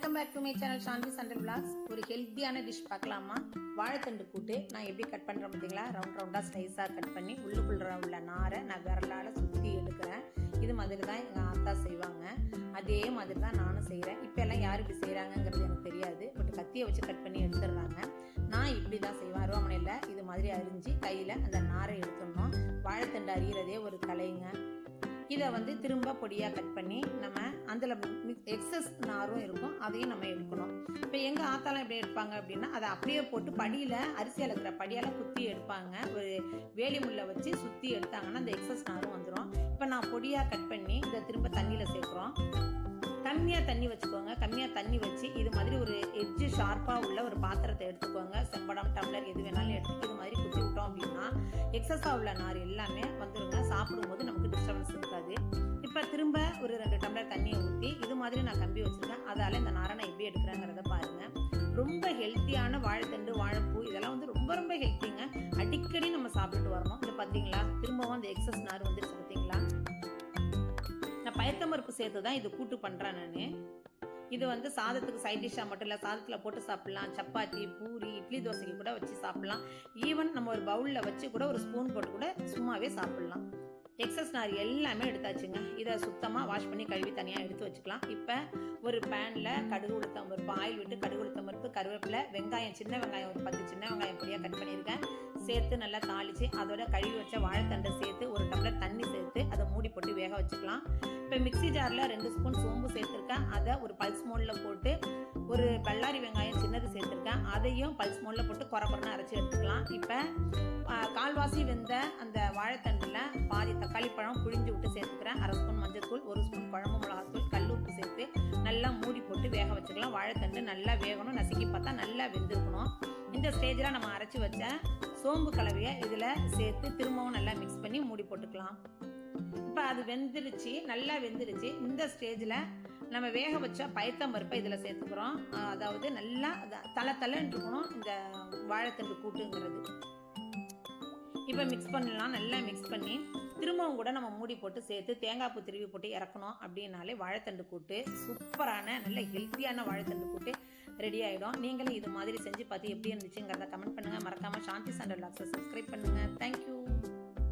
Welcome back to my channel Shanthi Sandal vlogs. ஒரு ஹெல்த்தியான dish பார்க்கலாமா? வாழைத்தண்டு கூட்டு நான் எப்படி கட் பண்ணுறேன் பார்த்தீங்களா? ரவுண்டாக ஸ்லைஸாக கட் பண்ணி உள்ளுக்குள்ள உள்ள நாரை நான் விரலால் சுற்றி எடுக்கிறேன். இது மாதிரி தான் எங்கள் ஆத்தா செய்வாங்க. அதே மாதிரி தான் நானும் செய்கிறேன். இப்போ எல்லாம் யார் இப்படி செய்கிறாங்கங்கிறது எனக்கு தெரியாது. பட் கத்தியை வச்சு கட் பண்ணி எடுத்துடுறாங்க. நான் இப்படி தான் செய்வேன். அருவாமனையில் இது மாதிரி அரிஞ்சு கையில் அந்த நாரை எடுத்துடணும். வாழைத்தண்டு அரிகிறதே ஒரு கலைங்க. இதை திரும்ப பொடியாக கட் பண்ணி நம்ம அதில் எக்ஸஸ் நாரும் இருக்கும், அதையும் நம்ம எடுக்கணும். இப்போ எங்கள் ஆத்தாலாம் எப்படி எடுப்பாங்க அப்படின்னா, அதை அப்படியே போட்டு படியில் அரிசி அளக்கிற படியால் குத்தி எடுப்பாங்க. ஒரு வேலி முள்ளை வச்சு சுற்றி எடுத்தாங்கன்னா அந்த எக்ஸஸ் நாரும் வந்துடும். இப்போ நான் பொடியாக கட் பண்ணி இதை திரும்ப தண்ணியில் சேர்க்குறோம். கம்மியாக தண்ணி வச்சுக்கோங்க. கம்மியாக தண்ணி வச்சு இது மாதிரி ஒரு எட்ஜு ஷார்ப்பாக உள்ள ஒரு பாத்திரத்தை எடுத்துக்கோங்க. செம்படம், டம்ளர் எது வேணாலும் எடுத்து இது மாதிரி குத்தி விட்டோம் அப்படின்னா எக்ஸஸாக உள்ள நார் எல்லாமே வந்துருங்க. சாப்பிடும்போது நமக்கு டிஸ்டர்பன்ஸ் இருக்காது. இப்போ திரும்ப ஒரு 2 டம்ளர் தண்ணியை ஊற்றி இது மாதிரி நான் கம்பி வச்சுருக்கேன். அதால் இந்த நாரை நான் எப்படி எடுக்கிறேங்கிறத பாருங்கள். ரொம்ப ஹெல்த்தியான வாழைத்தண்டு, வாழைப்பூ இதெல்லாம் ரொம்ப ரொம்ப ஹெல்த்திங்க. அடிக்கடி நம்ம சாப்பிட்டுட்டு வரணும். இது பார்த்தீங்களா, திரும்பவும் அந்த எக்ஸஸ் நார் வந்துருச்சு பார்த்தீங்களா? நான் பயத்தம்பருப்பு சேர்த்து தான் இது கூட்டு பண்ணுறேன். நான் இது சாதத்துக்கு சைட் டிஷ்ஷாக மட்டும் இல்லை, சாதத்தில் போட்டு சாப்பிட்லாம். சப்பாத்தி, பூரி, இட்லி, தோசைக்கு கூட வச்சு சாப்பிட்லாம். ஈவன் நம்ம ஒரு பவுலில் வச்சு கூட ஒரு ஸ்பூன் போட்டு கூட சும்மாவே சாப்பிட்லாம். எக்ஸஸ் நார் எல்லாமே எடுத்தாச்சுங்க. இதை சுத்தமாக வாஷ் பண்ணி கழுவி தனியாக எடுத்து வச்சுக்கலாம். இப்போ ஒரு பேனில் கடுகு உளுத்தம் பருப்பு ஆயில் விட்டு கடுகு உளுத்தம் பருப்பு, கருவேப்பிலை, வெங்காயம், சின்ன வெங்காயம் ஒரு 10 சின்ன வெங்காயம் பொடியாக கட் பண்ணியிருக்கேன் சேர்த்து நல்லா தாளித்து அதோட கழுவி வச்ச வாழைத்தண்டை சேர்த்து 1 டம்ளர் தண்ணி சேர்த்து அதை மூடி போட்டு வேக வச்சுக்கலாம். இப்போ மிக்சி ஜாரில் 2 ஸ்பூன் சோம்பு சேர்த்துருக்கேன். அதை ஒரு பல்ஸ் மோடில் போட்டு ஒரு பல்லாரி வெங்காயம் சின்னது சேர்த்துருக்கேன். அதையும் பல்ஸ் மோடில் போட்டு குறைன்னு அரைச்சி எடுத்துக்கலாம். இப்போ கால்வாசி வெந்த அந்த வாழைத்தண்டில் பாதி தக்காளி பழம் புழிஞ்சு விட்டு சேர்த்துக்கிறேன். 1/2 ஸ்பூன் மஞ்சள்தூள், 1 ஸ்பூன் குழம்பு மிளகாத்தூள், கல் உப்பு சேர்த்து நல்லா மூடி போட்டு வேக வச்சுக்கலாம். வாழைத்தண்டு நல்லா வேகணும். நசுக்கி பார்த்தா நல்லா வெந்திருக்கணும். இந்த ஸ்டேஜில் நம்ம அரைச்சி வச்ச சோம்பு கலவையை இதில் சேர்த்து திரும்பவும் நல்லா மிக்ஸ் பண்ணி மூடி போட்டுக்கலாம். இப்போ அது வெந்துருச்சு, நல்லா வெந்துருச்சு. இந்த ஸ்டேஜில் நம்ம வேக வச்ச பயத்தம்பருப்பை இதில் சேர்த்துக்கிறோம். அதாவது நல்லா தலை இருக்கணும் இந்த வாழைத்தண்டு கூட்டுங்கிறது. இப்போ மிக்ஸ் பண்ணலாம். நல்லா மிக்ஸ் பண்ணி திரும்பவும் கூட நம்ம மூடி போட்டு சேர்த்து தேங்காய் பூ திருவி போட்டு இறக்கணும். அப்படின்னாலே வாழைத்தண்டு கூட்டு சூப்பரான நல்ல ஹெல்த்தியான வாழைத்தண்டு கூட்டு ரெடி ஆகிடும். நீங்களும் இது மாதிரி செஞ்சு பார்த்து எப்படி இருந்துச்சுங்கிறத கமெண்ட் பண்ணுங்கள். மறக்காமல் சாந்தி சண்டல் விளாக்ஸை சப்ஸ்கிரைப் பண்ணுங்கள். தேங்க்யூ.